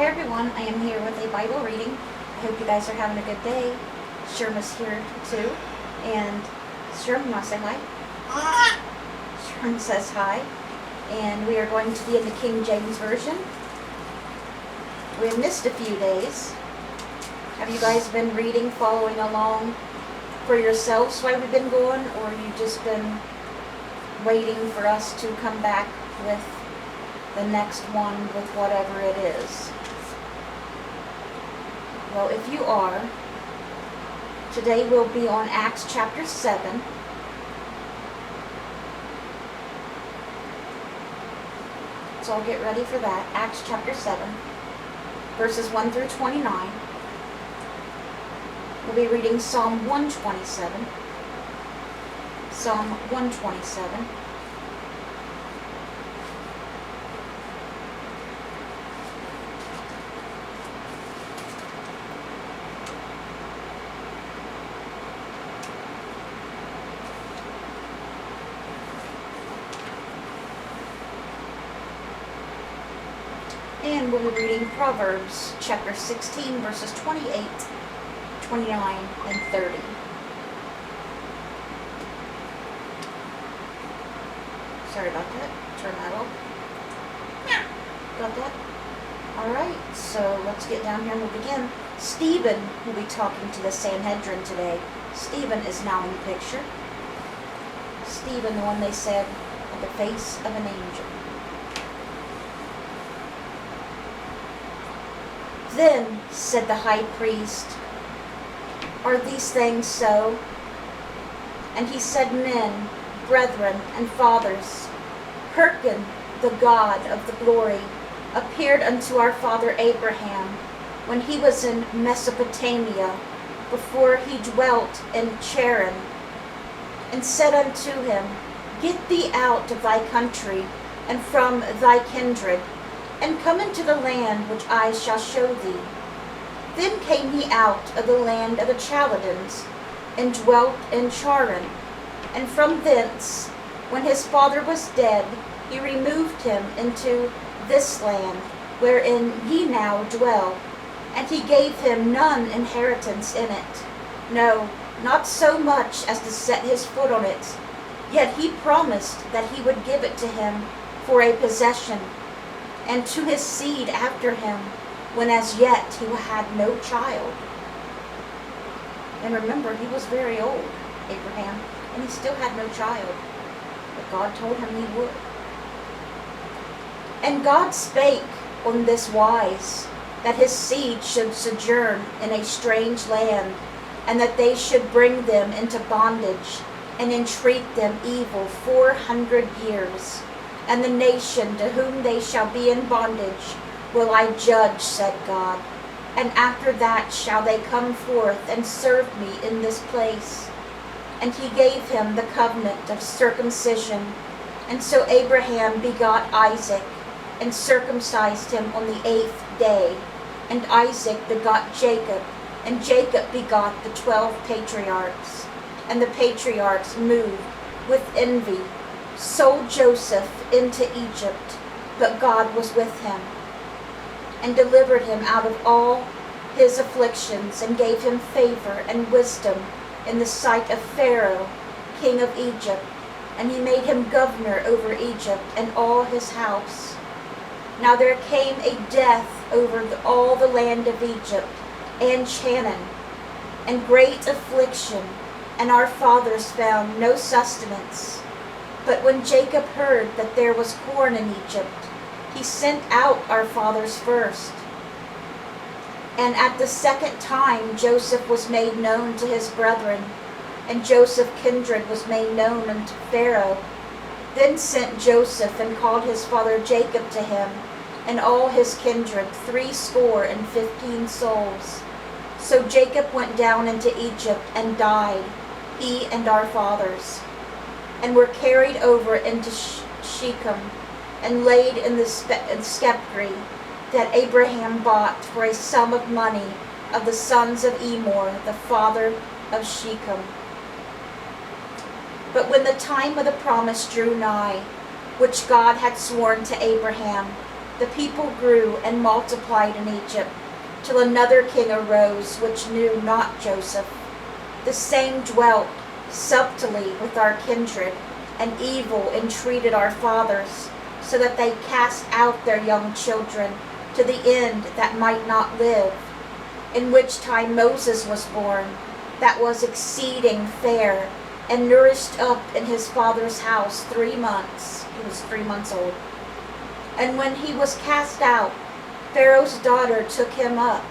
Hi everyone, I am here with a Bible reading. I hope you guys are having a good day. Sherma's here too. And Sherma, you want to say hi? Sherma says hi. And we are going to be in the King James Version. We have missed a few days. Have you guys been reading, following along for yourselves while we've been going? Or have you just been waiting for us to come back with the next one with whatever it is? Well, if you are, today we'll be on Acts chapter 7. So I'll get ready for that. Acts chapter 7, verses 1 through 29. We'll be reading Psalm 127. Psalm 127. And we'll be reading Proverbs Chapter 16, verses 28, 29, and 30. Sorry about that. Turn that off. Got that? Alright, so let's get down here and we'll begin. Stephen will be talking to the Sanhedrin today. Stephen is now in the picture. Stephen, the one they said had the face of an angel. Then said the high priest, "Are these things so?" And he said, "Men, brethren, and fathers, hearken, the God of the glory appeared unto our father Abraham when he was in Mesopotamia, before he dwelt in Charan, and said unto him, Get thee out of thy country and from thy kindred, and come into the land which I shall show thee. Then came he out of the land of the Chaldeans, and dwelt in Charan. And from thence, when his father was dead, he removed him into this land, wherein ye now dwell. And he gave him none inheritance in it, no, not so much as to set his foot on it. Yet he promised that he would give it to him for a possession, and to his seed after him, when as yet he had no child." And remember, he was very old, Abraham, and he still had no child. But God told him he would. "And God spake on this wise, that his seed should sojourn in a strange land, and that they should bring them into bondage, and entreat them evil 400 years. And the nation to whom they shall be in bondage will I judge, said God. And after that shall they come forth and serve me in this place. And he gave him the covenant of circumcision. And so Abraham begot Isaac, and circumcised him on the 8th day. And Isaac begot Jacob, and Jacob begot the 12 patriarchs. And the patriarchs moved with envy, sold Joseph into Egypt, but God was with him, and delivered him out of all his afflictions, and gave him favor and wisdom in the sight of Pharaoh, king of Egypt, and he made him governor over Egypt and all his house. Now there came a death over all the land of Egypt and Chanaan, and great affliction, and our fathers found no sustenance. But when Jacob heard that there was corn in Egypt, he sent out our fathers first. And at the second time Joseph was made known to his brethren, and Joseph's kindred was made known unto Pharaoh. Then sent Joseph and called his father Jacob to him, and all his kindred, 75 souls. So Jacob went down into Egypt and died, he and our fathers, and were carried over into Shechem, and laid in the sceptre that Abraham bought for a sum of money of the sons of Emor, the father of Shechem. But when the time of the promise drew nigh, which God had sworn to Abraham, The people grew and multiplied in Egypt, till another king arose which knew not Joseph. The same dwelt subtly with our kindred, and evil entreated our fathers, so that they cast out their young children, to the end that might not live. In which time Moses was born, that was exceeding fair, and nourished up in his father's house 3 months. He was 3 months old. And when he was cast out, Pharaoh's daughter took him up,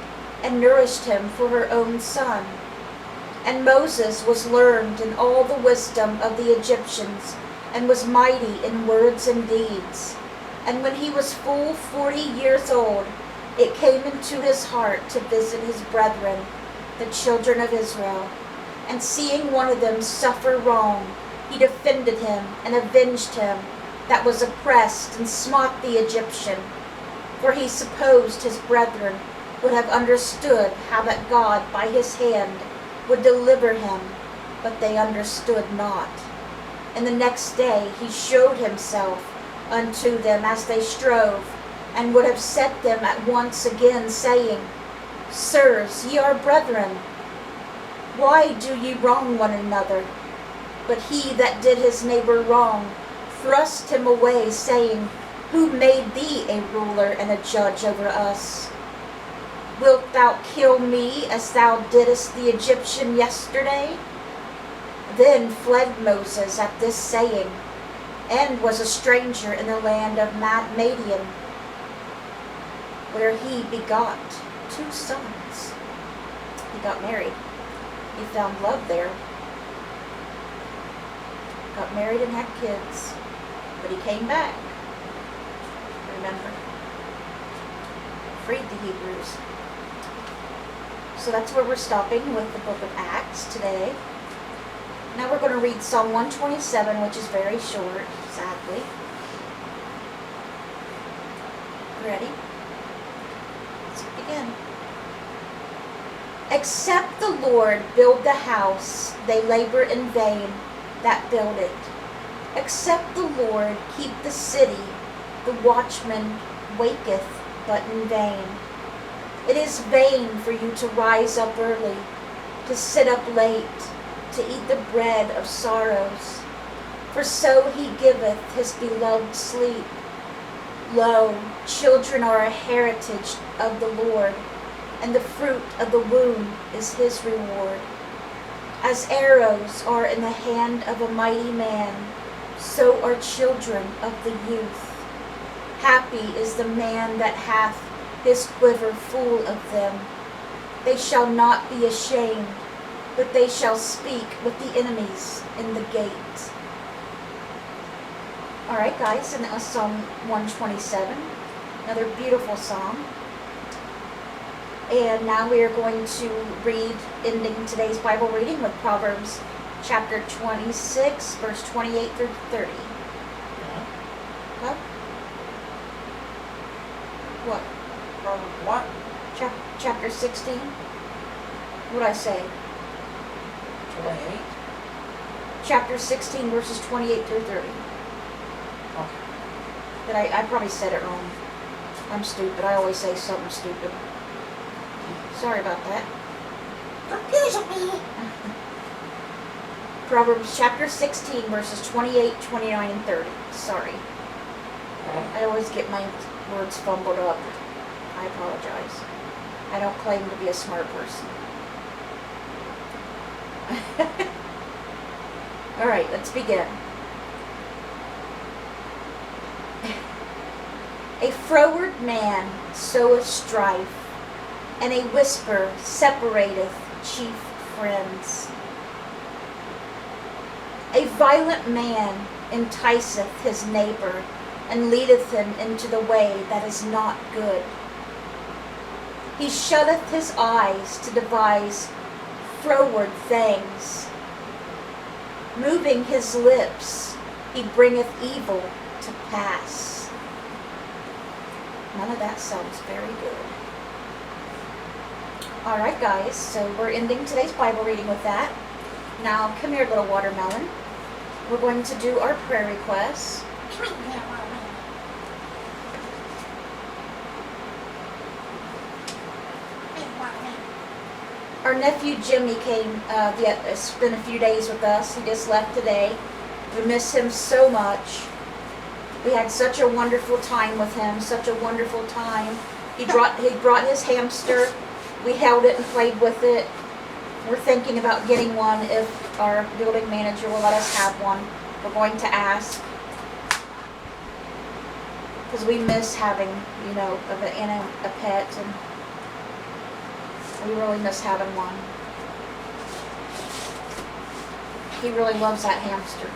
and nourished him for her own son. And Moses was learned in all the wisdom of the Egyptians, and was mighty in words and deeds. And when he was full 40 years old, it came into his heart to visit his brethren, the children of Israel. And seeing one of them suffer wrong, he defended him and avenged him that was oppressed, and smote the Egyptian. For he supposed his brethren would have understood how that God by his hand would deliver him, but they understood not. And the next day he showed himself unto them as they strove, and would have set them at once again, saying, Sirs, ye are brethren. Why do ye wrong one another? But he that did his neighbor wrong thrust him away, saying, Who made thee a ruler and a judge over us? Wilt thou kill me as thou didst the Egyptian yesterday? Then fled Moses at this saying, and was a stranger in the land of Madian, where he begot 2 sons. He got married. He found love there. Got married and had kids. But he came back. Remember? Freed the Hebrews. So that's where we're stopping with the book of Acts today. Now we're going to read Psalm 127, which is very short, sadly. Ready? Let's begin. Except the Lord build the house, they labor in vain that build it. Except the Lord keep the city, the watchman waketh but in vain. It is vain for you to rise up early, to sit up late, to eat the bread of sorrows. For so he giveth his beloved sleep. Lo, children are a heritage of the Lord, and the fruit of the womb is his reward. As arrows are in the hand of a mighty man, so are children of the youth. Happy is the man that hath his quiver full of them. They shall not be ashamed, but they shall speak with the enemies in the gate. Alright guys, and that was Psalm 127. Another beautiful psalm. And now we are going to read, ending today's Bible reading with Proverbs Chapter 26, verse 28 through 30. What? What? What? Chapter 16? What'd I say? 28? Chapter 16, verses 28 through 30. Okay. But I probably said it wrong. I'm stupid. I always say something stupid. Sorry about that. Confusing me. Proverbs chapter 16, verses 28, 29, and 30. Sorry. I always get my words fumbled up. I apologize. I don't claim to be a smart person. Alright, let's begin. A froward man soweth strife, and a whisper separateth chief friends. A violent man enticeth his neighbor, and leadeth him into the way that is not good. He shutteth his eyes to devise froward things. Moving his lips, he bringeth evil to pass. None of that sounds very good. Alright guys, so we're ending today's Bible reading with that. Now, come here, little watermelon. We're going to do our prayer requests. Our nephew Jimmy came, spent a few days with us. He just left today. We miss him so much. We had such a wonderful time with him, such a wonderful time. He brought his hamster. We held it and played with it. We're thinking about getting one if our building manager will let us have one. We're going to ask. Because we miss having, a pet, and we really miss having one. He really loves that hamster.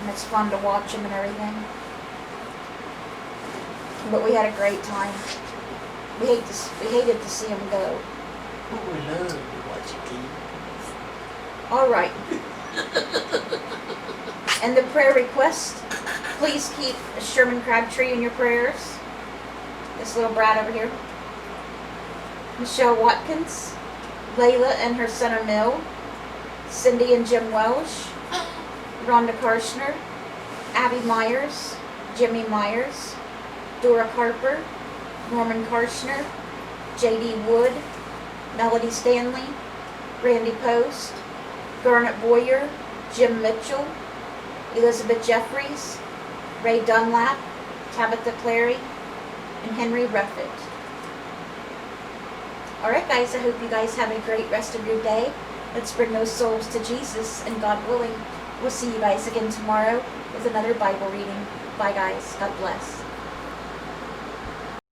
And it's fun to watch him and everything. But we had a great time. We hated to see him go. Oh, we love to watch it eat. All right. And the prayer request, please keep Sherman Crabtree in your prayers. This little brat over here. Michelle Watkins, Layla and her son Emil, Cindy and Jim Welsh, Rhonda Karshner, Abby Myers, Jimmy Myers, Dora Harper, Norman Karshner, J.D. Wood, Melody Stanley, Randy Post, Garnet Boyer, Jim Mitchell, Elizabeth Jeffries, Ray Dunlap, Tabitha Clary, and Henry Ruffett. Alright guys, I hope you guys have a great rest of your day. Let's bring those souls to Jesus, and God willing, we'll see you guys again tomorrow with another Bible reading. Bye guys. God bless.